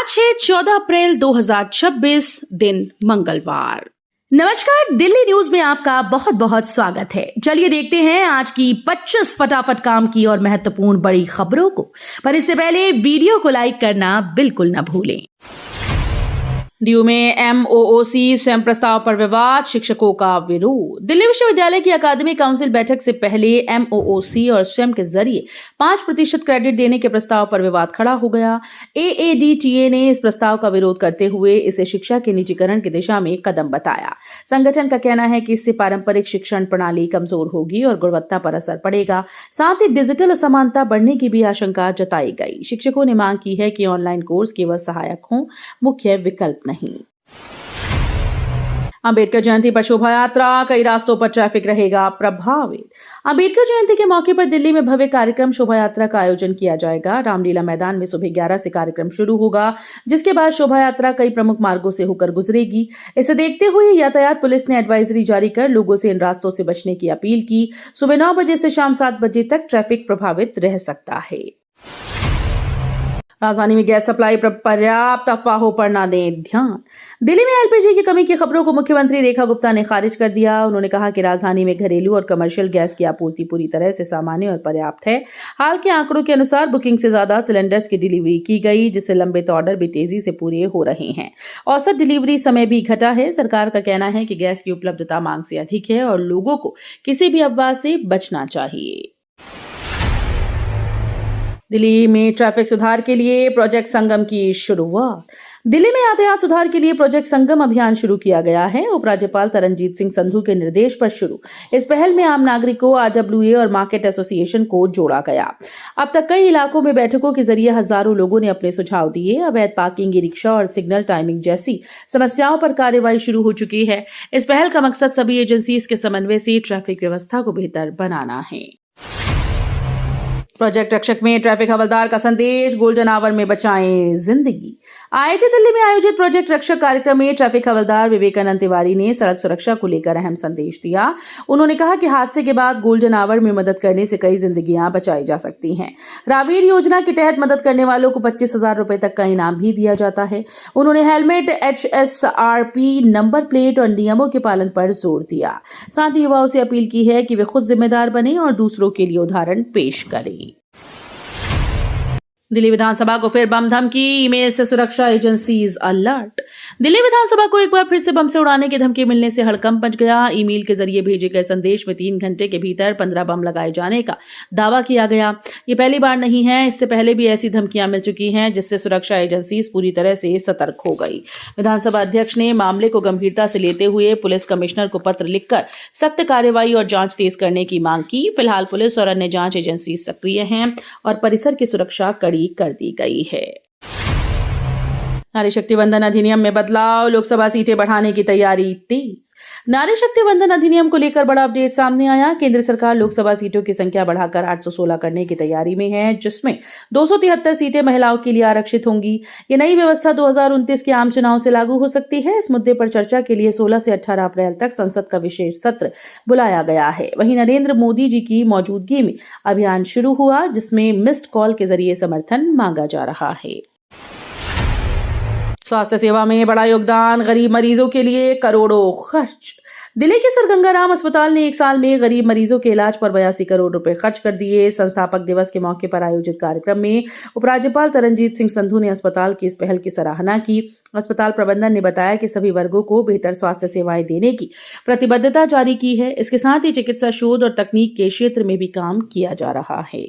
आज है 14 अप्रैल 2026 दिन मंगलवार। नमस्कार, दिल्ली न्यूज में आपका बहुत बहुत स्वागत है। चलिए देखते हैं आज की 25 फटाफट काम की और महत्वपूर्ण बड़ी खबरों को। पर इससे पहले वीडियो को लाइक करना बिल्कुल न भूलें। डीयू में MOOC स्वयं प्रस्ताव पर विवाद, शिक्षकों का विरोध। दिल्ली विश्वविद्यालय की अकादमिक काउंसिल बैठक से पहले MOOC और स्वयं के जरिए 5% क्रेडिट देने के प्रस्ताव पर विवाद खड़ा हो गया। AADTA ने इस प्रस्ताव का विरोध करते हुए इसे शिक्षा के निजीकरण की दिशा में कदम बताया। संगठन का कहना है कि इससे पारंपरिक शिक्षण प्रणाली कमजोर होगी और गुणवत्ता पर असर पड़ेगा। साथ ही डिजिटल असमानता बढ़ने की भी आशंका जताई गई। शिक्षकों ने मांग की है कि ऑनलाइन कोर्स केवल सहायक हों, मुख्य विकल्प नहीं। अंबेडकर जयंती पर शोभा यात्रा, कई रास्तों पर ट्रैफिक रहेगा प्रभावित। अंबेडकर जयंती के मौके पर दिल्ली में भव्य कार्यक्रम शोभा यात्रा का आयोजन किया जाएगा। रामलीला मैदान में सुबह 11 से कार्यक्रम शुरू होगा, जिसके बाद शोभा यात्रा कई प्रमुख मार्गों से होकर गुजरेगी। इसे देखते हुए यातायात पुलिस ने एडवाइजरी जारी कर लोगों से इन रास्तों से बचने की अपील की। सुबह 9 बजे से शाम 7 बजे तक ट्रैफिक प्रभावित रह सकता है। राजधानी में गैस सप्लाई पर पर्याप्त, अफवाहों पर ना दें ध्यान। दिल्ली में LPG की कमी की खबरों को मुख्यमंत्री रेखा गुप्ता ने खारिज कर दिया। उन्होंने कहा कि राजधानी में घरेलू और कमर्शियल गैस की आपूर्ति पूरी तरह से सामान्य और पर्याप्त है। हाल के आंकड़ों के अनुसार बुकिंग से ज्यादा सिलेंडर्स की डिलीवरी की गई, जिससे लंबित ऑर्डर भी तेजी से पूरे हो रहे हैं। औसत डिलीवरी समय भी घटा है। सरकार का कहना है कि गैस की उपलब्धता मांग से अधिक है और लोगों को किसी भी अफवाह से बचना चाहिए। दिल्ली में ट्रैफिक सुधार के लिए प्रोजेक्ट संगम की शुरुआत। दिल्ली में यातायात सुधार के लिए प्रोजेक्ट संगम अभियान शुरू किया गया है। उपराज्यपाल तरनजीत सिंह संधू के निर्देश पर शुरू इस पहल में आम नागरिकों, RWA और मार्केट एसोसिएशन को जोड़ा गया। अब तक कई इलाकों में बैठकों के जरिए हजारों लोगों ने अपने सुझाव दिए। अवैध पार्किंग, ई रिक्शा और सिग्नल टाइमिंग जैसी समस्याओं पर कार्रवाई शुरू हो चुकी है। इस पहल का मकसद सभी एजेंसीज के समन्वय से ट्रैफिक व्यवस्था को बेहतर बनाना है। प्रोजेक्ट रक्षक में ट्रैफिक हवलदार का संदेश, गोल्डन आवर में बचाएं जिंदगी। IIT दिल्ली में आयोजित प्रोजेक्ट रक्षक कार्यक्रम में ट्रैफिक हवलदार विवेकानंद तिवारी ने सड़क सुरक्षा को लेकर अहम संदेश दिया। उन्होंने कहा कि हादसे के बाद गोल्डन आवर में मदद करने से कई जिंदगियां बचाई जा सकती हैं। रावीर योजना के तहत मदद करने वालों को 25,000 रुपए तक का इनाम भी दिया जाता है। उन्होंने हेलमेट, HSRP, नंबर प्लेट और नियमों के पालन पर जोर दिया। साथ ही युवाओं से अपील की है कि वे खुद जिम्मेदार बने और दूसरों के लिए उदाहरण पेश करें। दिल्ली विधानसभा को फिर बम धमकी, ईमेल से सुरक्षा एजेंसीज अलर्ट। दिल्ली विधानसभा को एक बार फिर से बम से उड़ाने की धमकी मिलने से हड़कंप मच गया। ईमेल के जरिए भेजे गए संदेश में 3 घंटे के भीतर 15 बम लगाए जाने का दावा किया गया। ये पहली बार नहीं है, इससे पहले भी ऐसी धमकियां मिल चुकी हैं, जिससे सुरक्षा एजेंसीज पूरी तरह से सतर्क हो गई। विधानसभा अध्यक्ष ने मामले को गंभीरता से लेते हुए पुलिस कमिश्नर को पत्र लिखकर सख्त कार्रवाई और जांच तेज करने की मांग की। फिलहाल पुलिस और अन्य जांच एजेंसी सक्रिय हैं और परिसर की सुरक्षा कड़ी कर दी गई है। नारी शक्ति वंदन अधिनियम में बदलाव, लोकसभा सीटें बढ़ाने की तैयारी तेज। नारी शक्ति वंदन अधिनियम को लेकर बड़ा अपडेट सामने आया। केंद्र सरकार लोकसभा सीटों की संख्या बढ़ाकर 816 करने की तैयारी में है, जिसमें 273 सीटें महिलाओं के लिए आरक्षित होंगी। ये नई व्यवस्था 2029 के आम चुनाव से लागू हो सकती है। इस मुद्दे पर चर्चा के लिए 16 से 18 अप्रैल तक संसद का विशेष सत्र बुलाया गया है। वहीं नरेंद्र मोदी जी की मौजूदगी में अभियान शुरू हुआ, जिसमें मिस्ड कॉल के जरिए समर्थन मांगा जा रहा है। स्वास्थ्य सेवा में बड़ा योगदान, गरीब मरीजों के लिए करोड़ों खर्च। दिल्ली के सर गंगाराम अस्पताल ने 1 साल में गरीब मरीजों के इलाज पर 82 करोड़ रुपए खर्च कर दिए। संस्थापक दिवस के मौके पर आयोजित कार्यक्रम में उपराज्यपाल तरनजीत सिंह संधू ने अस्पताल की इस पहल की सराहना की। अस्पताल प्रबंधन ने बताया कि सभी वर्गों को बेहतर स्वास्थ्य सेवाएं देने की प्रतिबद्धता जारी की है। इसके साथ ही चिकित्सा शोध और तकनीक के क्षेत्र में भी काम किया जा रहा है।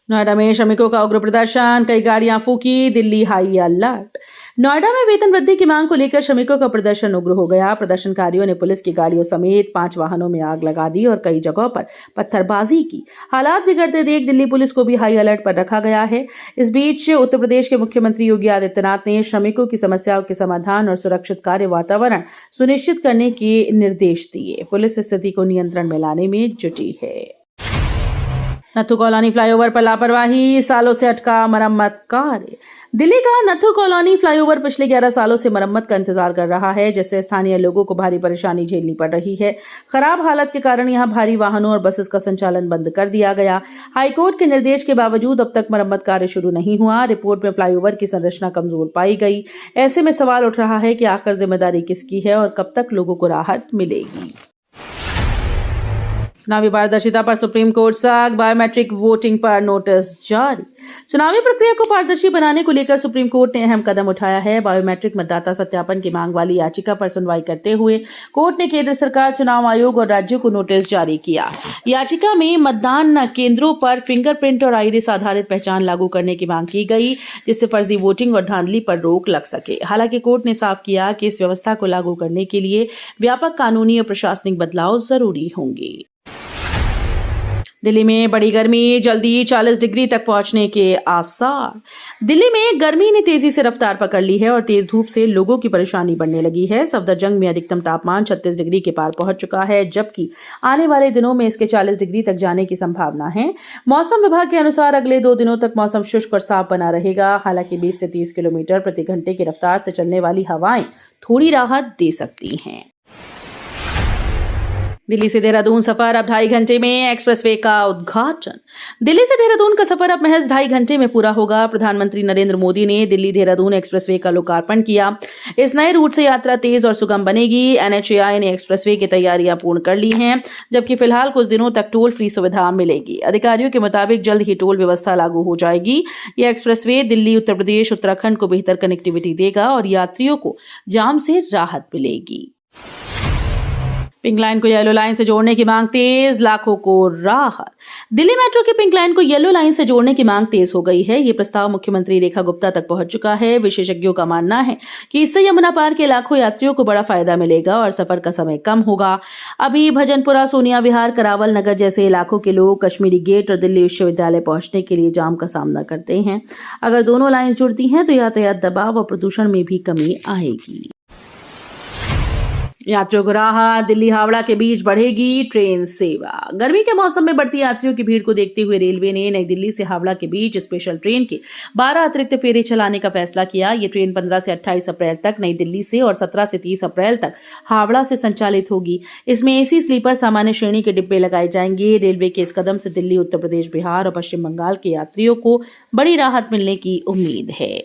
नोएडा में श्रमिकों का उग्र प्रदर्शन, कई गाड़ियां फूकी, दिल्ली हाई अलर्ट। नोएडा में वेतन वृद्धि की मांग को लेकर श्रमिकों का प्रदर्शन उग्र हो गया। प्रदर्शनकारियों ने पुलिस की गाड़ियों समेत 5 वाहनों में आग लगा दी और कई जगहों पर पत्थरबाजी की। हालात बिगड़ते देख दिल्ली पुलिस को भी हाई अलर्ट पर रखा गया है। इस बीच उत्तर प्रदेश के मुख्यमंत्री योगी आदित्यनाथ ने श्रमिकों की समस्याओं के समाधान और सुरक्षित कार्य वातावरण सुनिश्चित करने के निर्देश दिए। पुलिस स्थिति को नियंत्रण में लाने में जुटी है। नथु कॉलोनी फ्लाईओवर पर लापरवाही, सालों से अटका मरम्मत कार्य। दिल्ली का नथु कॉलोनी फ्लाईओवर पिछले 11 सालों से मरम्मत का इंतजार कर रहा है, जिससे स्थानीय लोगों को भारी परेशानी झेलनी पड़ रही है। खराब हालत के कारण यहां भारी वाहनों और बसेस का संचालन बंद कर दिया गया। हाईकोर्ट के निर्देश के बावजूद अब तक मरम्मत कार्य शुरू नहीं हुआ। रिपोर्ट में फ्लाईओवर की संरचना कमजोर पाई गई। ऐसे में सवाल उठ रहा है कि आखिर जिम्मेदारी किसकी है और कब तक लोगों को राहत मिलेगी। चुनावी पारदर्शिता पर सुप्रीम कोर्ट सख्त, बायोमेट्रिक वोटिंग पर नोटिस जारी। चुनावी प्रक्रिया को पारदर्शी बनाने को लेकर सुप्रीम कोर्ट ने अहम कदम उठाया है। बायोमेट्रिक मतदाता सत्यापन की मांग वाली याचिका पर सुनवाई करते हुए कोर्ट ने केंद्र सरकार, चुनाव आयोग और राज्यों को नोटिस जारी किया। याचिका में मतदान केंद्रों पर फिंगरप्रिंट और आइरिस आधारित पहचान लागू करने की मांग की गई, जिससे फर्जी वोटिंग और धांधली पर रोक लग सके। हालांकि कोर्ट ने साफ किया कि इस व्यवस्था को लागू करने के लिए व्यापक कानूनी और प्रशासनिक बदलाव जरूरी होंगे। दिल्ली में बड़ी गर्मी, जल्दी 40 डिग्री तक पहुंचने के आसार। दिल्ली में गर्मी ने तेजी से रफ्तार पकड़ ली है और तेज धूप से लोगों की परेशानी बढ़ने लगी है। सफदरजंग में अधिकतम तापमान 36 डिग्री के पार पहुंच चुका है, जबकि आने वाले दिनों में इसके 40 डिग्री तक जाने की संभावना है। मौसम विभाग के अनुसार अगले 2 दिनों तक मौसम शुष्क और साफ बना रहेगा। हालांकि 20 से 30 किलोमीटर प्रति घंटे की रफ्तार से चलने वाली हवाएं थोड़ी राहत दे सकती हैं। दिल्ली से देहरादून सफर अब 2.5 घंटे में, एक्सप्रेसवे का उद्घाटन। दिल्ली से देहरादून का सफर अब महज 2.5 घंटे में पूरा होगा। प्रधानमंत्री नरेंद्र मोदी ने दिल्ली देहरादून एक्सप्रेसवे का लोकार्पण किया। इस नए रूट से यात्रा तेज और सुगम बनेगी। एनएचएआई ने एक्सप्रेसवे की तैयारियां पूर्ण कर ली हैं, जबकि फिलहाल कुछ दिनों तक टोल फ्री सुविधा मिलेगी। अधिकारियों के मुताबिक जल्द ही टोल व्यवस्था लागू हो जाएगी। यह एक्सप्रेसवे दिल्ली, उत्तर प्रदेश, उत्तराखंड को बेहतर कनेक्टिविटी देगा और यात्रियों को जाम से राहत मिलेगी। पिंक लाइन को येलो लाइन से जोड़ने की मांग तेज, लाखों को राहत। दिल्ली मेट्रो की पिंक लाइन को येलो लाइन से जोड़ने की मांग तेज हो गई है। ये प्रस्ताव मुख्यमंत्री रेखा गुप्ता तक पहुंच चुका है। विशेषज्ञों का मानना है कि इससे यमुना पार के लाखों यात्रियों को बड़ा फायदा मिलेगा और सफर का समय कम होगा। अभी भजनपुरा, सोनिया विहार, करावल नगर जैसे इलाकों के लोग कश्मीरी गेट और दिल्ली विश्वविद्यालय पहुंचने के लिए जाम का सामना करते हैं। अगर दोनों लाइन जुड़ती हैं तो यातायात दबाव और प्रदूषण में भी कमी आएगी। यात्रियों को राहत, दिल्ली हावड़ा के बीच बढ़ेगी ट्रेन सेवा। गर्मी के मौसम में बढ़ती यात्रियों की भीड़ को देखते हुए रेलवे ने नई दिल्ली से हावड़ा के बीच स्पेशल ट्रेन के 12 अतिरिक्त फेरे चलाने का फैसला किया। ये ट्रेन 15 से 28 अप्रैल तक नई दिल्ली से और 17 से 30 अप्रैल तक हावड़ा से संचालित होगी। इसमें एसी स्लीपर सामान्य श्रेणी के डिब्बे लगाए जाएंगे। रेलवे के इस कदम से दिल्ली, उत्तर प्रदेश, बिहार और पश्चिम बंगाल के यात्रियों को बड़ी राहत मिलने की उम्मीद है।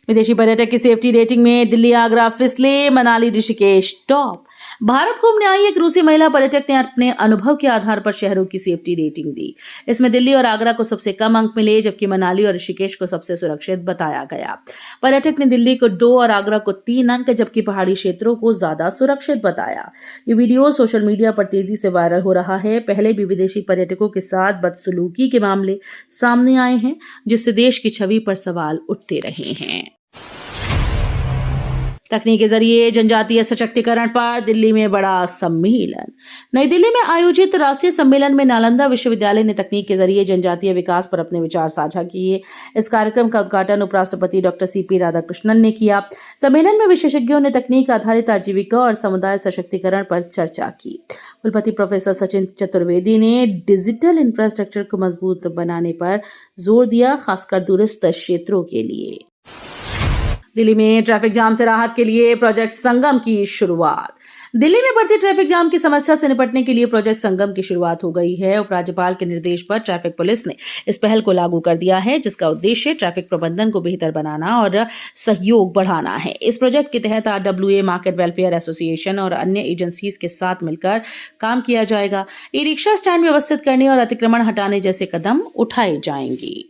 विदेशी पर्यटक की सेफ्टी रेटिंग में दिल्ली, आगरा फिसले, मनाली, ऋषिकेश टॉप। भारत घूमने आई एक रूसी महिला पर्यटक ने अपने अनुभव के आधार पर शहरों की सेफ्टी रेटिंग दी। इसमें दिल्ली और आगरा को सबसे कम अंक मिले, जबकि मनाली और ऋषिकेश को सबसे सुरक्षित बताया गया। पर्यटक ने दिल्ली को 2 और आगरा को 3 अंक, जबकि पहाड़ी क्षेत्रों को ज्यादा सुरक्षित बताया। ये वीडियो सोशल मीडिया पर तेजी से वायरल हो रहा है। पहले भी विदेशी पर्यटकों के साथ बदसलूकी के मामले सामने आए हैं, जिससे देश की छवि पर सवाल उठते रहे हैं। तकनीक के जरिए जनजातीय सशक्तिकरण पर दिल्ली में बड़ा सम्मेलन। नई दिल्ली में आयोजित राष्ट्रीय सम्मेलन में नालंदा विश्वविद्यालय ने तकनीक के जरिए जनजातीय विकास पर अपने विचार साझा किए। इस कार्यक्रम का उद्घाटन उपराष्ट्रपति डॉक्टर सीपी राधाकृष्णन ने किया। सम्मेलन में विशेषज्ञों ने तकनीक आधारित आजीविका और समुदाय सशक्तिकरण पर चर्चा की। कुलपति प्रोफेसर सचिन चतुर्वेदी ने डिजिटल इंफ्रास्ट्रक्चर को मजबूत बनाने पर जोर दिया, खासकर दूरस्थ क्षेत्रों के लिए। दिल्ली में ट्रैफिक जाम से राहत के लिए प्रोजेक्ट संगम की शुरुआत। दिल्ली में बढ़ती ट्रैफिक जाम की समस्या से निपटने के लिए प्रोजेक्ट संगम की शुरुआत हो गई है। उपराज्यपाल के निर्देश पर ट्रैफिक पुलिस ने इस पहल को लागू कर दिया है, जिसका उद्देश्य ट्रैफिक प्रबंधन को बेहतर बनाना और सहयोग बढ़ाना है। इस प्रोजेक्ट के तहत RWA, मार्केट वेलफेयर एसोसिएशन और अन्य एजेंसीज के साथ मिलकर काम किया जाएगा। ई रिक्शा स्टैंड व्यवस्थित करने और अतिक्रमण हटाने जैसे कदम उठाए जाएंगे।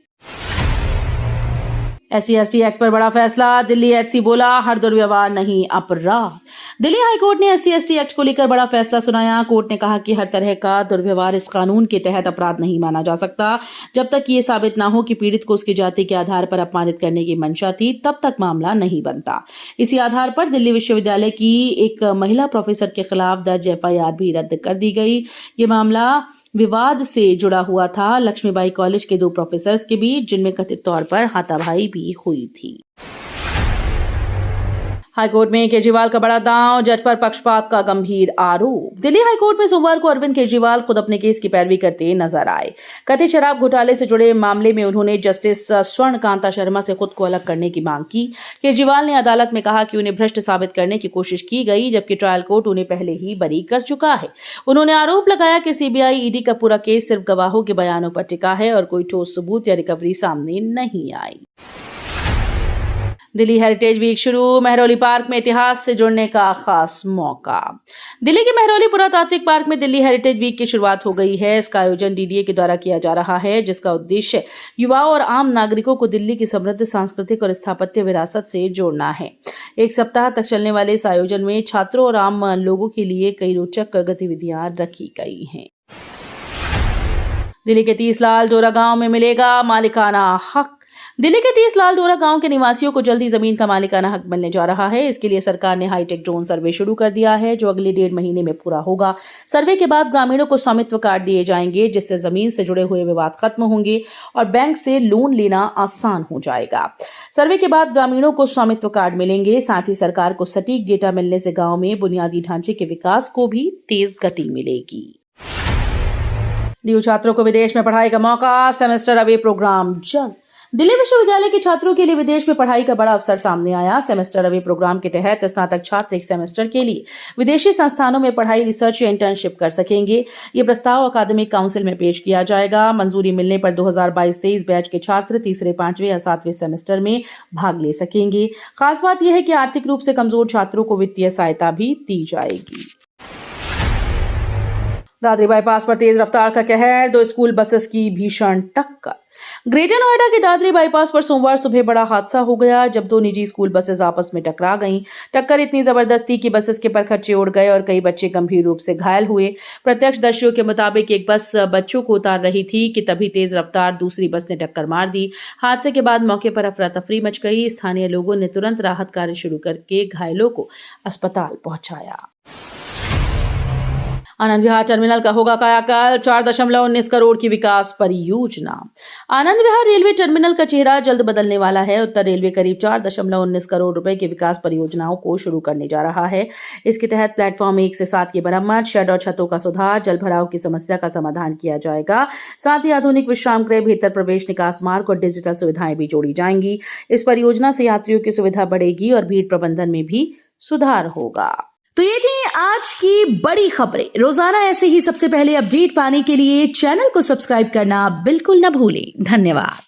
SC/ST एक्ट पर बड़ा फैसला। दिल्ली HC बोला, हर दुर्व्यवहार नहीं अपराध। दिल्ली हाईकोर्ट ने SC/ST एक्ट को लेकर बड़ा फैसला सुनाया। कोर्ट ने कहा कि हर तरह का दुर्व्यवहार इस कानून के तहत अपराध नहीं माना जा सकता। जब तक ये साबित ना हो कि पीड़ित को उसकी जाति के आधार पर अपमानित करने की मंशा थी, तब तक मामला नहीं बनता। इसी आधार पर दिल्ली विश्वविद्यालय की एक महिला प्रोफेसर के खिलाफ दर्ज FIR भी रद्द कर दी गई। ये मामला विवाद से जुड़ा हुआ था लक्ष्मीबाई कॉलेज के 2 प्रोफेसर्स के बीच, जिनमें कथित तौर पर हाथापाई भी हुई थी। हाईकोर्ट में केजरीवाल का बड़ा दांव, जज पर पक्षपात का गंभीर आरोप। दिल्ली हाईकोर्ट में सोमवार को अरविंद केजरीवाल खुद अपने केस की पैरवी करते नजर आए। कथित शराब घोटाले से जुड़े मामले में उन्होंने जस्टिस स्वर्ण कांता शर्मा से खुद को अलग करने की मांग की। केजरीवाल ने अदालत में कहा कि उन्हें भ्रष्ट साबित करने की कोशिश की गई, जबकि ट्रायल कोर्ट उन्हें पहले ही बरी कर चुका है। उन्होंने आरोप लगाया कि सीबीआई ईडी का पूरा केस सिर्फ गवाहों के बयानों पर टिका है और कोई ठोस सबूत या रिकवरी सामने नहीं आई। दिल्ली हेरिटेज वीक शुरू, महरौली पार्क में इतिहास से जुड़ने का खास मौका। दिल्ली के महरौली पुरातात्विक पार्क में दिल्ली हेरिटेज वीक की शुरुआत हो गई है। इसका आयोजन डीडीए के द्वारा किया जा रहा है, जिसका उद्देश्य युवाओं और आम नागरिकों को दिल्ली की समृद्ध सांस्कृतिक और स्थापत्य विरासत से जोड़ना है। एक सप्ताह तक चलने वाले इस आयोजन में छात्रों और आम लोगों के लिए कई रोचक गतिविधियां रखी गई हैं। दिल्ली के 30 लाल डोरा गांव में मिलेगा मालिकाना हक। दिल्ली के 30 लाल डोरा गांव के निवासियों को जल्द ही जमीन का मालिकाना हक मिलने जा रहा है। इसके लिए सरकार ने हाईटेक ड्रोन सर्वे शुरू कर दिया है, जो अगले 1.5 महीने में पूरा होगा। सर्वे के बाद ग्रामीणों को स्वामित्व कार्ड दिए जाएंगे, जिससे जमीन से जुड़े हुए विवाद खत्म होंगे और बैंक से लोन लेना आसान हो जाएगा। सर्वे के बाद ग्रामीणों को स्वामित्व कार्ड मिलेंगे। साथ ही सरकार को सटीक डेटा मिलने से गाँव में बुनियादी ढांचे के विकास को भी तेज गति मिलेगी। डीयू छात्रों को विदेश में पढ़ाई का मौका, सेमेस्टर अवे प्रोग्राम जल्द। दिल्ली विश्वविद्यालय के छात्रों के लिए विदेश में पढ़ाई का बड़ा अवसर सामने आया। सेमेस्टर अवे प्रोग्राम के तहत स्नातक छात्र एक सेमेस्टर के लिए विदेशी संस्थानों में पढ़ाई, रिसर्च या इंटर्नशिप कर सकेंगे। ये प्रस्ताव अकादमिक काउंसिल में पेश किया जाएगा। मंजूरी मिलने पर 2022-23 बैच के छात्र तीसरे, 5वें या 7वें सेमेस्टर में भाग ले सकेंगे। खास बात यह है कि आर्थिक रूप से कमजोर छात्रों को वित्तीय सहायता भी दी जाएगी। दादरी बाईपास पर तेज रफ्तार का कहर, 2 स्कूल बसेस की भीषण टक्कर। ग्रेटर नोएडा के दादरी बाईपास पर सोमवार सुबह बड़ा हादसा हो गया, जब 2 निजी स्कूल बसेस आपस में टकरा गईं। टक्कर इतनी जबरदस्त थी कि बसेस के परखच्चे उड़ गए और कई बच्चे गंभीर रूप से घायल हुए। प्रत्यक्षदर्शियों के मुताबिक एक बस बच्चों को उतार रही थी कि तभी तेज रफ्तार दूसरी बस ने टक्कर मार दी। हादसे के बाद मौके पर अफरा तफरी मच गई। स्थानीय लोगों ने तुरंत राहत कार्य शुरू करके घायलों को अस्पताल पहुंचाया। आनंद विहार टर्मिनल का होगा कायाकल्प, 4.19 करोड़ की विकास परियोजना। आनंद विहार रेलवे टर्मिनल का चेहरा जल्द बदलने वाला है। उत्तर रेलवे करीब 4.19 करोड़ रुपए की विकास परियोजनाओं को शुरू करने जा रहा है। इसके तहत प्लेटफॉर्म 1 से 7 की मरम्मत, शेड और छतों का सुधार, जल भराव की समस्या का समाधान किया जाएगा। साथ ही आधुनिक विश्राम गृह, बेहतर प्रवेश निकास मार्ग और डिजिटल सुविधाएं भी जोड़ी जाएंगी। इस परियोजना से यात्रियों की सुविधा बढ़ेगी और भीड़ प्रबंधन में भी सुधार होगा। तो ये थी आज की बड़ी खबरें। रोजाना ऐसे ही सबसे पहले अपडेट पाने के लिए चैनल को सब्सक्राइब करना बिल्कुल न भूलें। धन्यवाद।